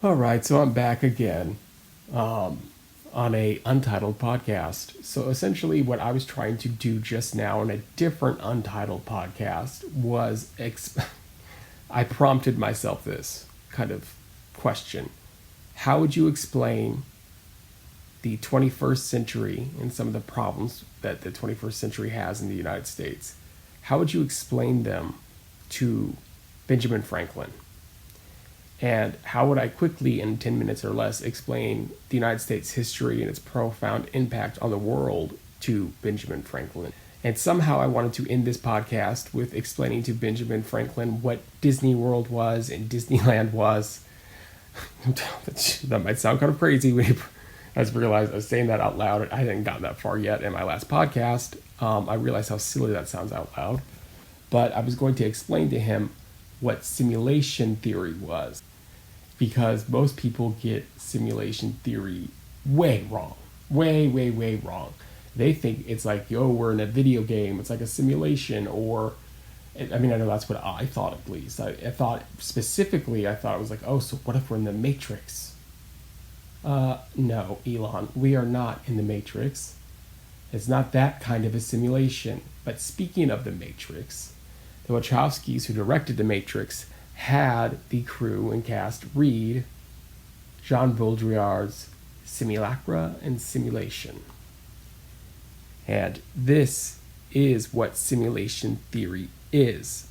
All right, so I'm back again on a untitled podcast. So essentially, what I was trying to do just now in a different untitled podcast was I prompted myself this kind of question: how would you explain the 21st century and some of the problems that the 21st century has in the United States? How would you explain them to Benjamin Franklin? And how would I quickly, in 10 minutes or less, explain the United States history and its profound impact on the world to Benjamin Franklin? And somehow I wanted to end this podcast with explaining to Benjamin Franklin what Disney World was and Disneyland was. That might sound kind of crazy when I just realized I was saying that out loud. I hadn't gotten that far yet in my last podcast. I realized how silly that sounds out loud. But I was going to explain to him what simulation theory was, because most people get simulation theory way wrong. Way wrong. They think it's like, we're in a video game. It's like a simulation, or, I mean, I know that's what I thought at least. I thought it was like, so what if we're in the Matrix? No, Elon, we are not in the Matrix. It's not that kind of a simulation. But speaking of the Matrix, the Wachowskis who directed The Matrix had the crew and cast read Jean Baudrillard's Simulacra and Simulation. And this is what simulation theory is,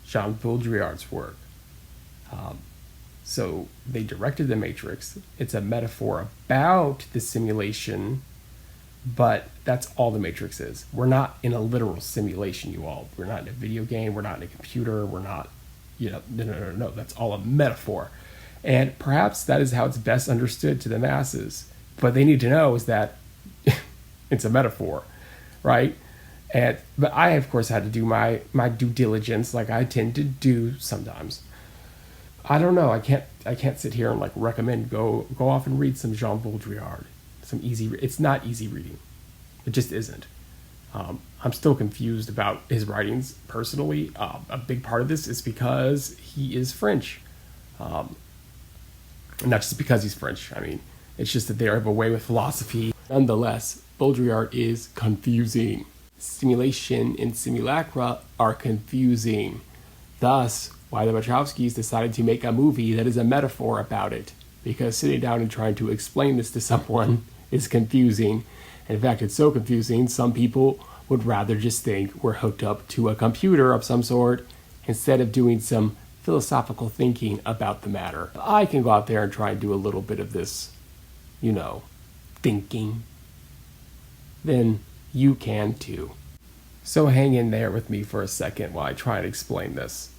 Jean Baudrillard's work. So they directed The Matrix. It's a metaphor about the simulation, but that's all The Matrix is. We're not in a literal simulation, you all. We're not in a video game. We're not in a computer. We're not, no. That's all a metaphor. And perhaps that is how it's best understood to the masses. But they need to know is that it's a metaphor, right? But I, of course, had to do my due diligence like I tend to do sometimes. I don't know. I can't sit here and recommend go off and read some Jean Baudrillard. It's not easy reading. It just isn't. I'm still confused about his writings personally. A big part of this is because he is French. Not just because he's French. I mean, it's just that they have a way with philosophy. Nonetheless, Baudrillard is confusing. Simulation and simulacra are confusing. Thus, why the Wachowskis decided to make a movie that is a metaphor about it. Because sitting down and trying to explain this to someone is confusing. And in fact, it's so confusing, some people would rather just think we're hooked up to a computer of some sort instead of doing some philosophical thinking about the matter. I can go out there and try and do a little bit of this, thinking. Then you can too. So hang in there with me for a second while I try and explain this.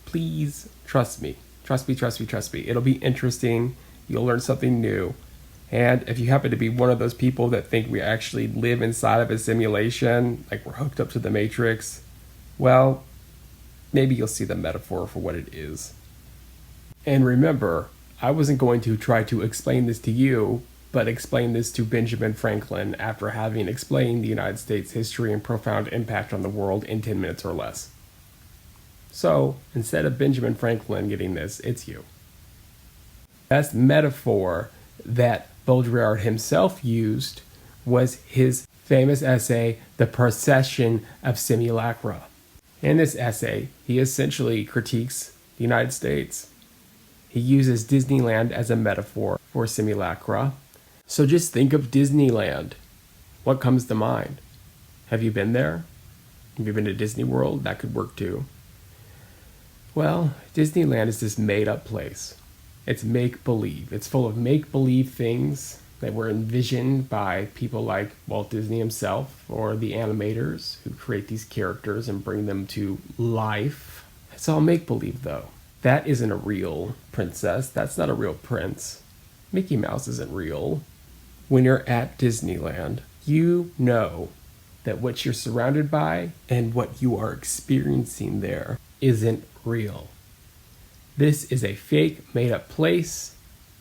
Please trust me. Trust me. It'll be interesting. You'll learn something new. And if you happen to be one of those people that think we actually live inside of a simulation, like we're hooked up to the Matrix, well, maybe you'll see the metaphor for what it is. And remember, I wasn't going to try to explain this to you, but explain this to Benjamin Franklin after having explained the United States history and profound impact on the world in 10 minutes or less. So, instead of Benjamin Franklin getting this, it's you. Best metaphor that Baudrillard himself used was his famous essay, The Procession of Simulacra. In this essay, he essentially critiques the United States. He uses Disneyland as a metaphor for simulacra. So just think of Disneyland. What comes to mind? Have you been there? Have you been to Disney World? That could work too. Well, Disneyland is this made-up place. It's make-believe. It's full of make-believe things that were envisioned by people like Walt Disney himself or the animators who create these characters and bring them to life. It's all make-believe, though. That isn't a real princess. That's not a real prince. Mickey Mouse isn't real. When you're at Disneyland, you know that what you're surrounded by and what you are experiencing there isn't real. This is a fake, made-up place.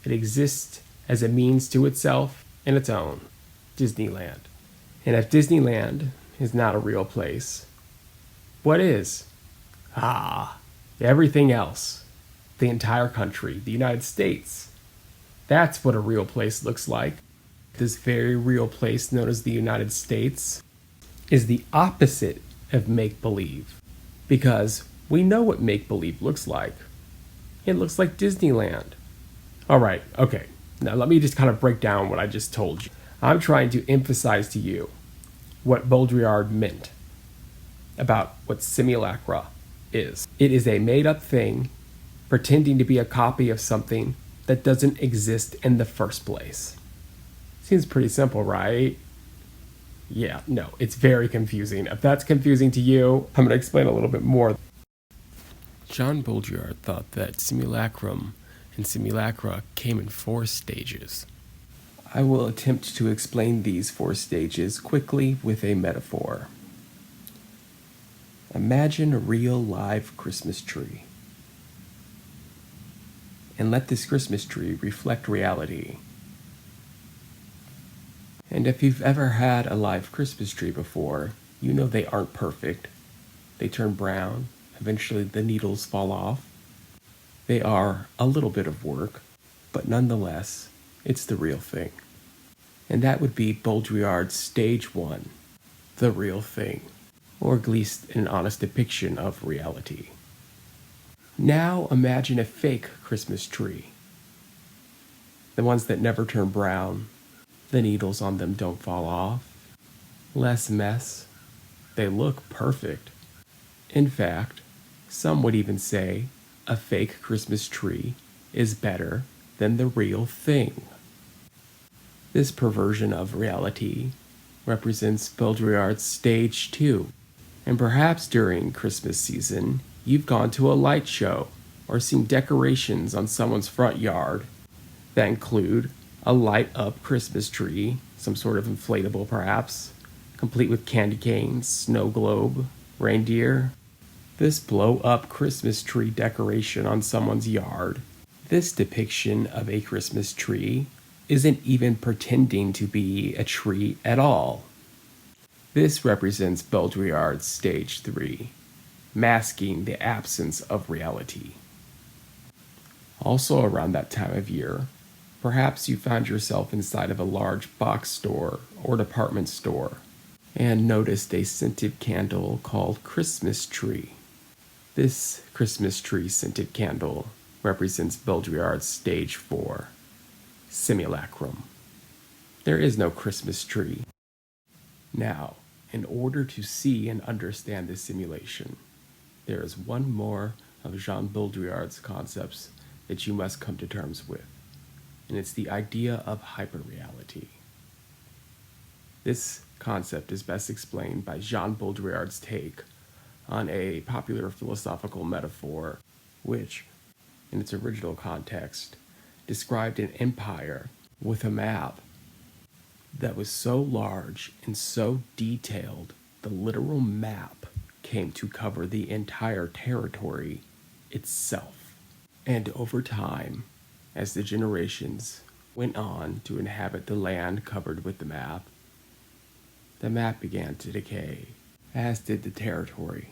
It exists as a means to itself and its own, Disneyland. And if Disneyland is not a real place, what is? Everything else. The entire country, the United States, That's what a real place looks like. This very real place known as the United States is the opposite of make-believe, because we know what make-believe looks like. It looks like Disneyland. All right, okay. Now let me just kind of break down what I just told you. I'm trying to emphasize to you what Baudrillard meant about what simulacra is. It is a made-up thing pretending to be a copy of something that doesn't exist in the first place. Seems pretty simple, right? Yeah, no, it's very confusing. If that's confusing to you, I'm going to explain a little bit more. Jean Baudrillard thought that simulacrum and simulacra came in 4 stages. I will attempt to explain these 4 stages quickly with a metaphor. Imagine a real live Christmas tree, and let this Christmas tree reflect reality. And if you've ever had a live Christmas tree before, you know they aren't perfect. They turn brown, eventually the needles fall off. They are a little bit of work, but nonetheless, it's the real thing. And that would be Baudrillard's stage 1, the real thing, or at least an honest depiction of reality. Now imagine a fake Christmas tree. The ones that never turn brown, the needles on them don't fall off, less mess, they look perfect. In fact, some would even say a fake Christmas tree is better than the real thing. This perversion of reality represents Baudrillard's stage 2, and perhaps during Christmas season, you've gone to a light show or seen decorations on someone's front yard that include a light-up Christmas tree, some sort of inflatable perhaps, complete with candy canes, snow globe, reindeer. This blow-up Christmas tree decoration on someone's yard, this depiction of a Christmas tree, isn't even pretending to be a tree at all. This represents Baudrillard's stage 3, masking the absence of reality. Also around that time of year, perhaps you found yourself inside of a large box store or department store and noticed a scented candle called Christmas Tree. This Christmas tree scented candle represents Baudrillard's stage 4, simulacrum. There is no Christmas tree. Now, in order to see and understand this simulation, there is one more of Jean Baudrillard's concepts that you must come to terms with, and it's the idea of hyperreality. This concept is best explained by Jean Baudrillard's take on a popular philosophical metaphor, which, in its original context, described an empire with a map that was so large and so detailed, the literal map came to cover the entire territory itself. And over time, as the generations went on to inhabit the land covered with the map began to decay, as did the territory,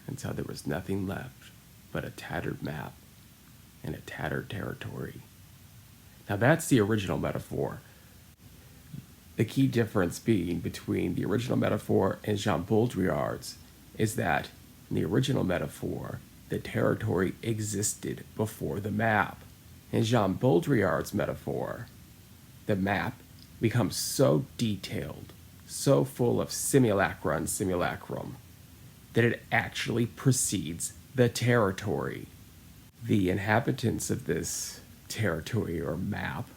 until there was nothing left but a tattered map and a tattered territory. Now that's the original metaphor. The key difference being between the original metaphor and Jean Baudrillard's is that in the original metaphor, the territory existed before the map. In Jean Baudrillard's metaphor, the map becomes so detailed, so full of simulacra and simulacrum, that it actually precedes the territory. The inhabitants of this territory or map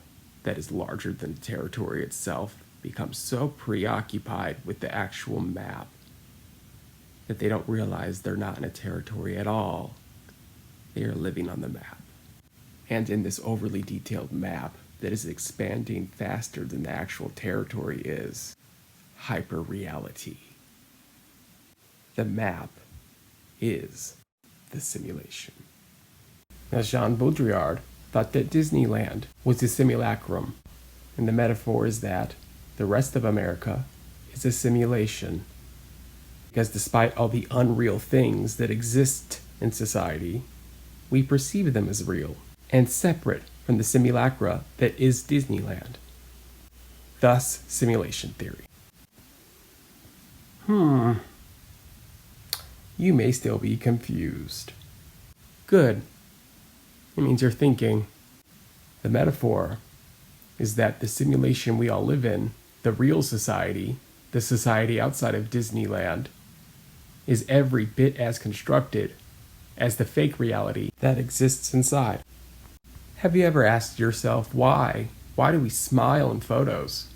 that is larger than the territory itself become so preoccupied with the actual map that they don't realize they're not in a territory at all. They are living on the map. And in this overly detailed map that is expanding faster than the actual territory is, hyperreality. The map is the simulation. Now, Jean Baudrillard thought that Disneyland was a simulacrum, and the metaphor is that the rest of America is a simulation, because despite all the unreal things that exist in society, we perceive them as real and separate from the simulacra that is Disneyland. Thus, simulation theory. You may still be confused. Good. It means you're thinking. The metaphor is that the simulation we all live in, the real society, the society outside of Disneyland, is every bit as constructed as the fake reality that exists inside. Have you ever asked yourself why? Why do we smile in photos?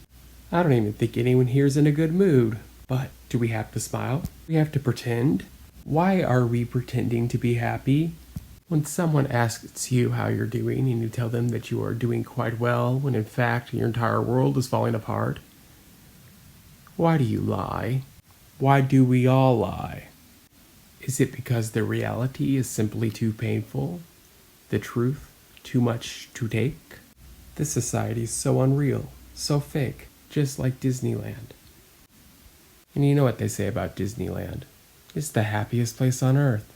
I don't even think anyone here's in a good mood. But do we have to smile? Do we have to pretend? Why are we pretending to be happy? When someone asks you how you're doing and you tell them that you are doing quite well when in fact your entire world is falling apart, why do you lie? Why do we all lie? Is it because the reality is simply too painful? The truth too much to take? This society is so unreal, so fake, just like Disneyland. And you know what they say about Disneyland? It's the happiest place on earth.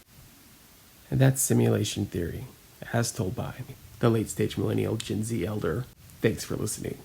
And that's simulation theory, as told by the late stage millennial Gen Z elder. Thanks for listening.